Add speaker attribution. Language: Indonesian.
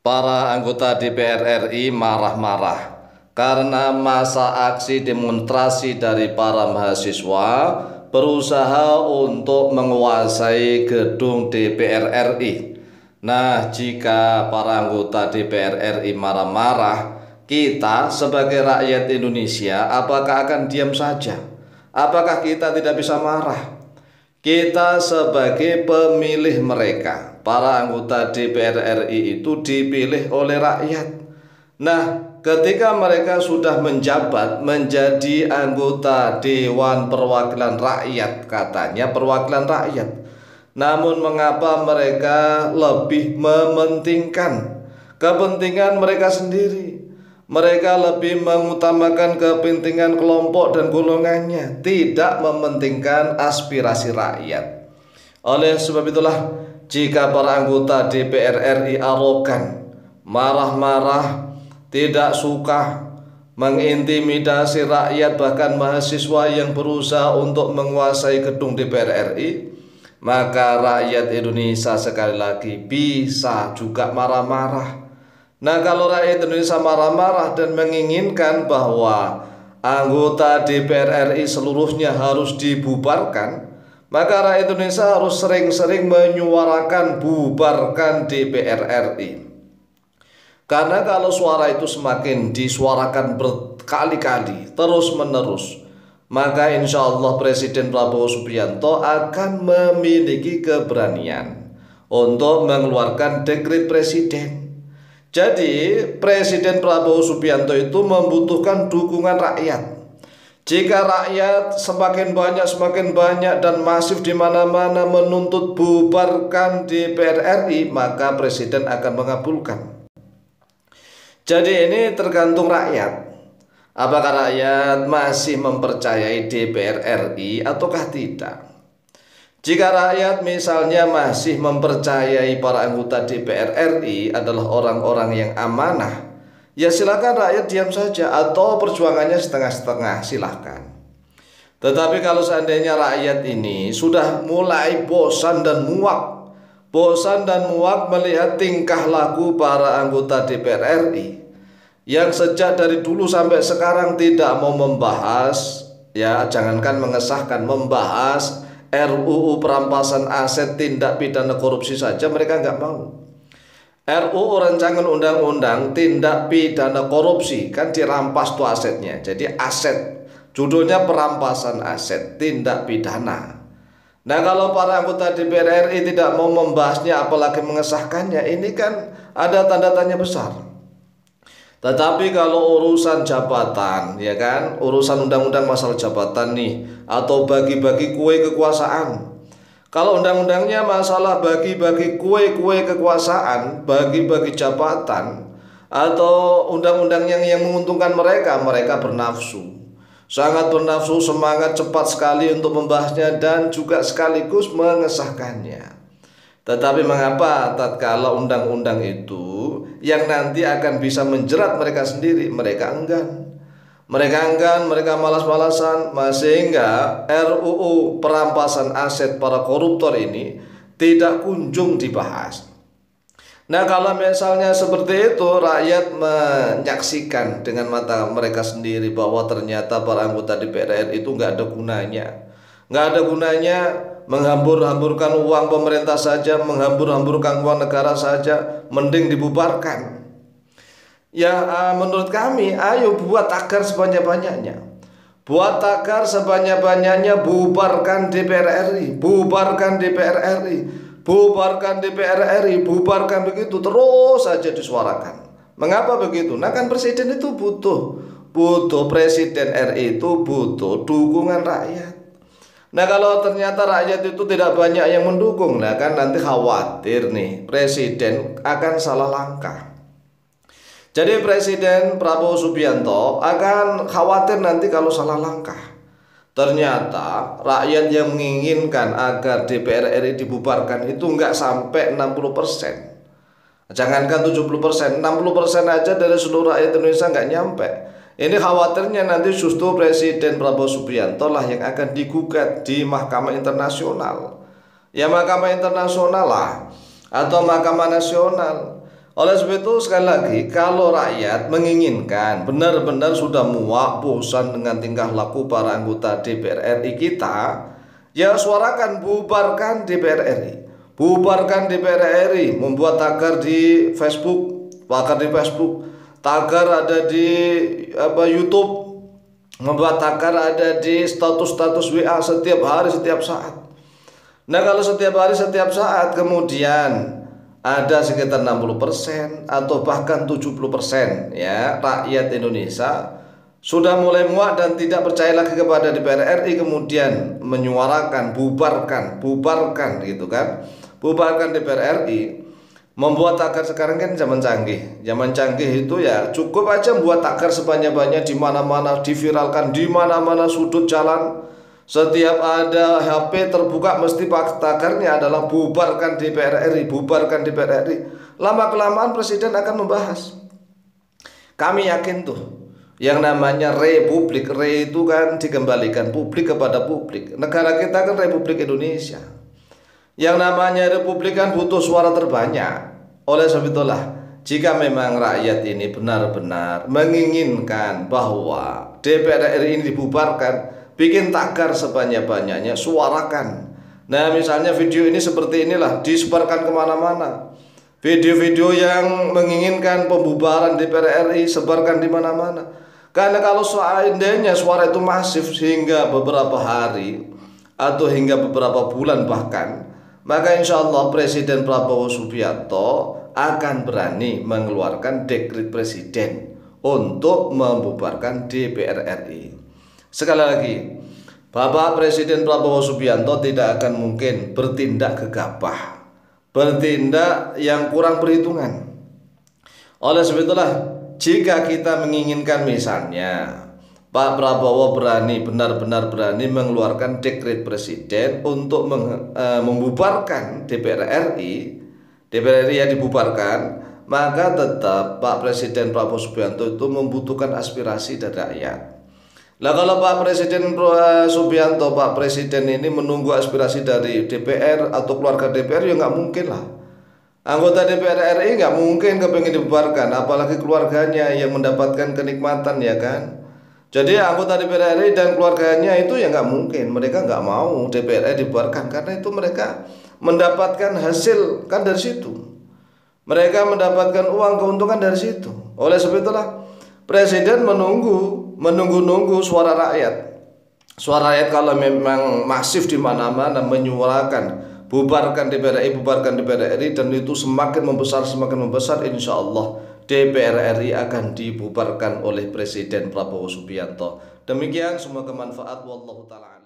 Speaker 1: Para anggota DPR RI marah-marah karena masa aksi demonstrasi dari para mahasiswa berusaha untuk menguasai gedung DPR RI. Nah, jika para anggota DPR RI marah-marah, kita sebagai rakyat Indonesia apakah akan diam saja? Apakah kita tidak bisa marah? Kita sebagai pemilih mereka, para anggota DPR RI itu dipilih oleh rakyat. Nah, ketika mereka sudah menjabat menjadi anggota Dewan Perwakilan Rakyat, katanya perwakilan rakyat. Namun mengapa mereka lebih mementingkan kepentingan mereka sendiri? Mereka lebih mengutamakan kepentingan kelompok dan golongannya, tidak mementingkan aspirasi rakyat. Oleh sebab itulah, jika para anggota DPR RI arogan, marah-marah, tidak suka, mengintimidasi rakyat bahkan mahasiswa yang berusaha untuk menguasai gedung DPR RI, maka rakyat Indonesia sekali lagi bisa juga marah-marah. Nah, kalau rakyat Indonesia marah-marah dan menginginkan bahwa anggota DPR RI seluruhnya harus dibubarkan, maka rakyat Indonesia harus sering-sering menyuarakan bubarkan DPR RI. Karena kalau suara itu semakin disuarakan berkali-kali, terus-menerus, maka insya Allah Presiden Prabowo Subianto akan memiliki keberanian untuk mengeluarkan dekret presiden. Jadi Presiden Prabowo Subianto itu membutuhkan dukungan rakyat. Jika rakyat semakin banyak dan masif di mana-mana menuntut bubarkan DPR RI, maka Presiden akan mengabulkan. Jadi ini tergantung rakyat. Apakah rakyat masih mempercayai DPR RI ataukah tidak? Jika rakyat misalnya masih mempercayai para anggota DPR RI adalah orang-orang yang amanah, ya silakan rakyat diam saja atau perjuangannya setengah-setengah, silakan. Tetapi kalau seandainya rakyat ini sudah mulai bosan dan muak melihat tingkah laku para anggota DPR RI yang sejak dari dulu sampai sekarang tidak mau membahas, ya jangankan mengesahkan, membahas RUU perampasan aset tindak pidana korupsi saja mereka nggak mau. RUU rancangan undang-undang tindak pidana korupsi kan dirampas tuh asetnya. Jadi aset, judulnya perampasan aset tindak pidana. Nah, kalau para anggota DPR RI tidak mau membahasnya apalagi mengesahkannya, ini kan ada tanda tanya besar. Tetapi kalau urusan jabatan, ya kan, urusan undang-undang masalah jabatan nih, atau bagi-bagi kue kekuasaan. Kalau undang-undangnya masalah bagi-bagi kue-kue kekuasaan, bagi-bagi jabatan, atau undang-undang yang menguntungkan mereka, mereka bernafsu. Sangat bernafsu, semangat cepat sekali untuk membahasnya dan juga sekaligus mengesahkannya. Tetapi mengapa tatkala undang-undang itu yang nanti akan bisa menjerat mereka sendiri, mereka enggan. Mereka malas-malasan, sehingga RUU perampasan aset para koruptor ini tidak kunjung dibahas. Nah, kalau misalnya seperti itu, rakyat menyaksikan dengan mata mereka sendiri bahwa ternyata para anggota DPR RI itu nggak ada gunanya. Nggak ada gunanya menghambur-hamburkan uang pemerintah saja, menghambur-hamburkan uang negara saja, mending dibubarkan. Ya, menurut kami, ayo buat tagar sebanyak-banyaknya. Buat tagar sebanyak-banyaknya, bubarkan DPR RI, bubarkan DPR RI, bubarkan DPR RI, bubarkan, begitu terus saja disuarakan. Mengapa begitu? Nah, kan presiden itu butuh presiden RI itu butuh dukungan rakyat. Nah, kalau ternyata rakyat itu tidak banyak yang mendukung, nah kan nanti khawatir nih presiden akan salah langkah. Jadi Presiden Prabowo Subianto akan khawatir nanti kalau salah langkah. Ternyata rakyat yang menginginkan agar DPR RI dibubarkan itu nggak sampai 60%. Jangankan 70%, 60% aja dari seluruh rakyat Indonesia nggak nyampe. Ini khawatirnya nanti justru Presiden Prabowo Subianto lah yang akan digugat di Mahkamah Internasional. Ya Mahkamah Internasional lah, atau Mahkamah Nasional. Oleh sebab itu sekali lagi, kalau rakyat menginginkan, benar-benar sudah muak, bosan dengan tingkah laku para anggota DPR RI kita, ya suarakan, bubarkan DPR RI. Bubarkan DPR RI, membuat tagar di Facebook, tagar ada di YouTube, membuat tagar ada di status-status WA setiap hari, setiap saat. Nah, kalau setiap hari, setiap saat, kemudian ada sekitar 60% atau bahkan 70% ya rakyat Indonesia sudah mulai muak dan tidak percaya lagi kepada DPR RI, kemudian menyuarakan bubarkan gitu kan, bubarkan DPR RI, membuat tagar. Sekarang kan zaman canggih itu ya cukup aja membuat tagar sebanyak-banyak di mana-mana, diviralkan di mana-mana sudut jalan. Setiap ada HP terbuka mesti tagarnya adalah bubarkan DPR RI, bubarkan DPR RI. Lama-kelamaan presiden akan membahas. Kami yakin tuh, yang namanya republik, itu kan dikembalikan publik kepada publik. Negara kita kan Republik Indonesia. Yang namanya republik kan butuh suara terbanyak. Oleh sebab itulah, jika memang rakyat ini benar-benar menginginkan bahwa DPR RI ini dibubarkan, bikin tagar sebanyak-banyaknya, suarakan. Nah, misalnya video ini seperti inilah, disebarkan kemana-mana. Video-video yang menginginkan pembubaran DPR RI, sebarkan di mana-mana. Karena kalau seandainya suara itu masif hingga beberapa hari atau hingga beberapa bulan bahkan, maka insya Allah Presiden Prabowo Subianto akan berani mengeluarkan dekret presiden untuk membubarkan DPR RI. Sekali lagi, Bapak Presiden Prabowo Subianto tidak akan mungkin bertindak gegabah, bertindak yang kurang perhitungan. Oleh sebab itulah, jika kita menginginkan misalnya Pak Prabowo benar-benar berani mengeluarkan dekret presiden untuk membubarkan DPR RI yang dibubarkan, maka tetap Pak Presiden Prabowo Subianto itu membutuhkan aspirasi dari rakyat. Lah kalau Pak Presiden Subianto, Pak Presiden ini menunggu aspirasi dari DPR atau keluarga DPR, ya nggak mungkin lah. Anggota DPR RI nggak mungkin kepengen dibubarkan, apalagi keluarganya yang mendapatkan kenikmatan, ya kan. Jadi anggota DPR RI dan keluarganya itu ya nggak mungkin, mereka nggak mau DPR RI dibubarkan, karena itu mereka mendapatkan hasil kan dari situ. Mereka mendapatkan uang keuntungan dari situ. Oleh sebab itulah Presiden menunggu suara rakyat. Suara rakyat kalau memang masif di mana-mana menyuarakan bubarkan DPR RI, dan itu semakin membesar, insya Allah DPR RI akan dibubarkan oleh Presiden Prabowo Subianto. Demikian, semoga manfaat. Wallahu ta'ala.